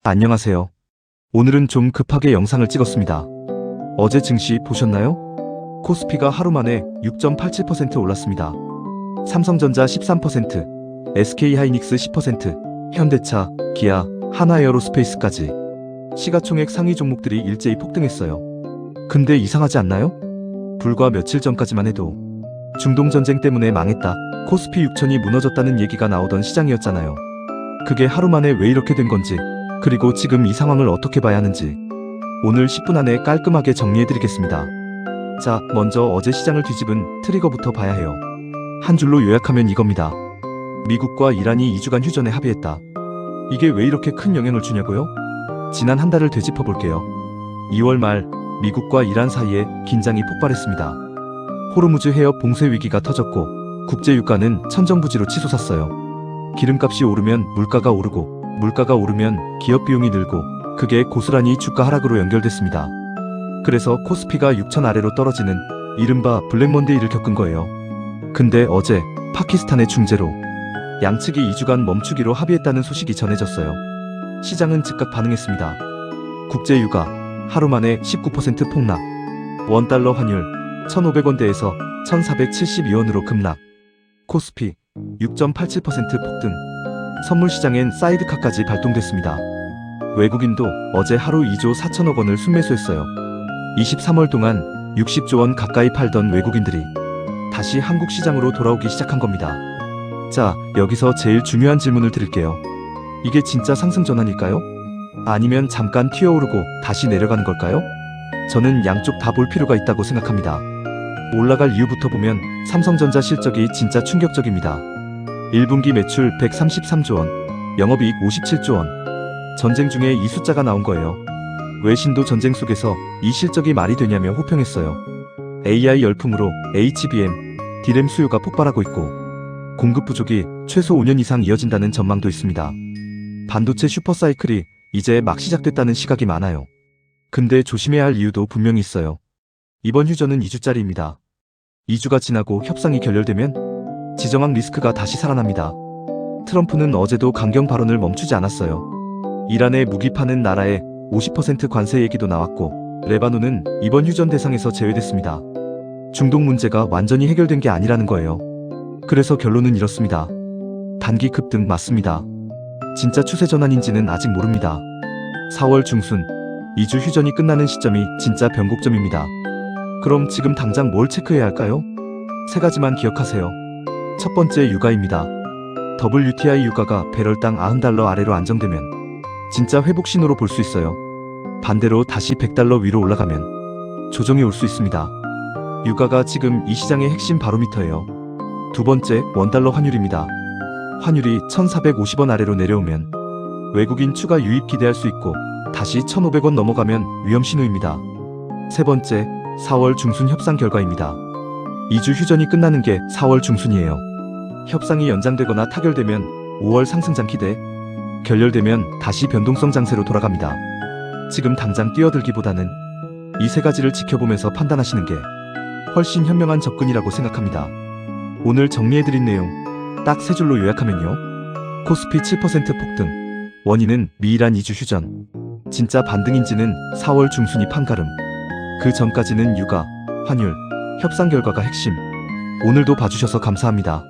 안녕하세요. 오늘은 좀 급하게 영상을 찍었습니다. 어제 증시 보셨나요? 코스피가 하루 만에 6.87% 올랐습니다. 삼성전자 13%, SK하이닉스 10%, 현대차, 기아, 하나에어로스페이스까지 시가총액 상위 종목들이 일제히 폭등했어요. 근데 이상하지 않나요? 불과 며칠 전까지만 해도 중동전쟁 때문에 망했다, 코스피 6천이 무너졌다는 얘기가 나오던 시장이었잖아요. 그게 하루 만에 왜 이렇게 된 건지, 그리고 지금 이 상황을 어떻게 봐야 하는지 오늘 10분 안에 깔끔하게 정리해드리겠습니다. 자, 먼저 어제 시장을 뒤집은 트리거부터 봐야 해요. 한 줄로 요약하면 이겁니다. 미국과 이란이 2주간 휴전에 합의했다. 이게 왜 이렇게 큰 영향을 주냐고요? 지난 한 달을 되짚어 볼게요. 2월 말 미국과 이란 사이에 긴장이 폭발했습니다. 호르무즈 해협 봉쇄 위기가 터졌고 국제 유가는 천정부지로 치솟았어요. 기름값이 오르면 물가가 오르고, 물가가 오르면 기업 비용이 늘고, 그게 고스란히 주가 하락으로 연결됐습니다. 그래서 코스피가 6천 아래로 떨어지는 이른바 블랙먼데이를 겪은 거예요. 근데 어제 파키스탄의 중재로 양측이 2주간 멈추기로 합의했다는 소식이 전해졌어요. 시장은 즉각 반응했습니다. 국제 유가 하루 만에 19% 폭락, 원달러 환율 1,500원대에서 1,472원으로 급락, 코스피 6.87% 폭등, 선물시장엔 사이드카까지 발동됐습니다. 외국인도 어제 하루 2조 4천억 원을 순매수했어요. 23월 동안 60조 원 가까이 팔던 외국인들이 다시 한국 시장으로 돌아오기 시작한 겁니다. 자, 여기서 제일 중요한 질문을 드릴게요. 이게 진짜 상승 전환일까요? 아니면 잠깐 튀어오르고 다시 내려가는 걸까요? 저는 양쪽 다 볼 필요가 있다고 생각합니다. 올라갈 이유부터 보면 삼성전자 실적이 진짜 충격적입니다. 1분기 매출 133조 원, 영업이익 57조 원. 전쟁 중에 이 숫자가 나온 거예요. 외신도 전쟁 속에서 이 실적이 말이 되냐며 호평했어요. AI 열풍으로 HBM, D램 수요가 폭발하고 있고, 공급 부족이 최소 5년 이상 이어진다는 전망도 있습니다. 반도체 슈퍼사이클이 이제 막 시작됐다는 시각이 많아요. 근데 조심해야 할 이유도 분명히 있어요. 이번 휴전은 2주짜리입니다. 2주가 지나고 협상이 결렬되면 지정학 리스크가 다시 살아납니다. 트럼프는 어제도 강경 발언을 멈추지 않았어요. 이란에 무기 파는 나라에 50% 관세 얘기도 나왔고, 레바논은 이번 휴전 대상에서 제외됐습니다. 중동 문제가 완전히 해결된 게 아니라는 거예요. 그래서 결론은 이렇습니다. 단기 급등 맞습니다. 진짜 추세 전환인지는 아직 모릅니다. 4월 중순 2주 휴전이 끝나는 시점이 진짜 변곡점입니다. 그럼 지금 당장 뭘 체크해야 할까요? 세 가지만 기억하세요. 첫 번째, 유가입니다. WTI 유가가 배럴당 90달러 아래로 안정되면 진짜 회복 신호로 볼 수 있어요. 반대로 다시 100달러 위로 올라가면 조정이 올 수 있습니다. 유가가 지금 이 시장의 핵심 바로미터예요. 두 번째, 원달러 환율입니다. 환율이 1,450원 아래로 내려오면 외국인 추가 유입 기대할 수 있고, 다시 1,500원 넘어가면 위험 신호입니다. 세 번째, 4월 중순 협상 결과입니다. 2주 휴전이 끝나는 게 4월 중순이에요. 협상이 연장되거나 타결되면 5월 상승장 기대, 결렬되면 다시 변동성 장세로 돌아갑니다. 지금 당장 뛰어들기보다는 이 세 가지를 지켜보면서 판단하시는 게 훨씬 현명한 접근이라고 생각합니다. 오늘 정리해드린 내용 딱 세 줄로 요약하면요. 코스피 7% 폭등, 원인은 미이란 2주 휴전, 진짜 반등인지는 4월 중순이 판가름, 그 전까지는 유가, 환율, 협상 결과가 핵심. 오늘도 봐주셔서 감사합니다.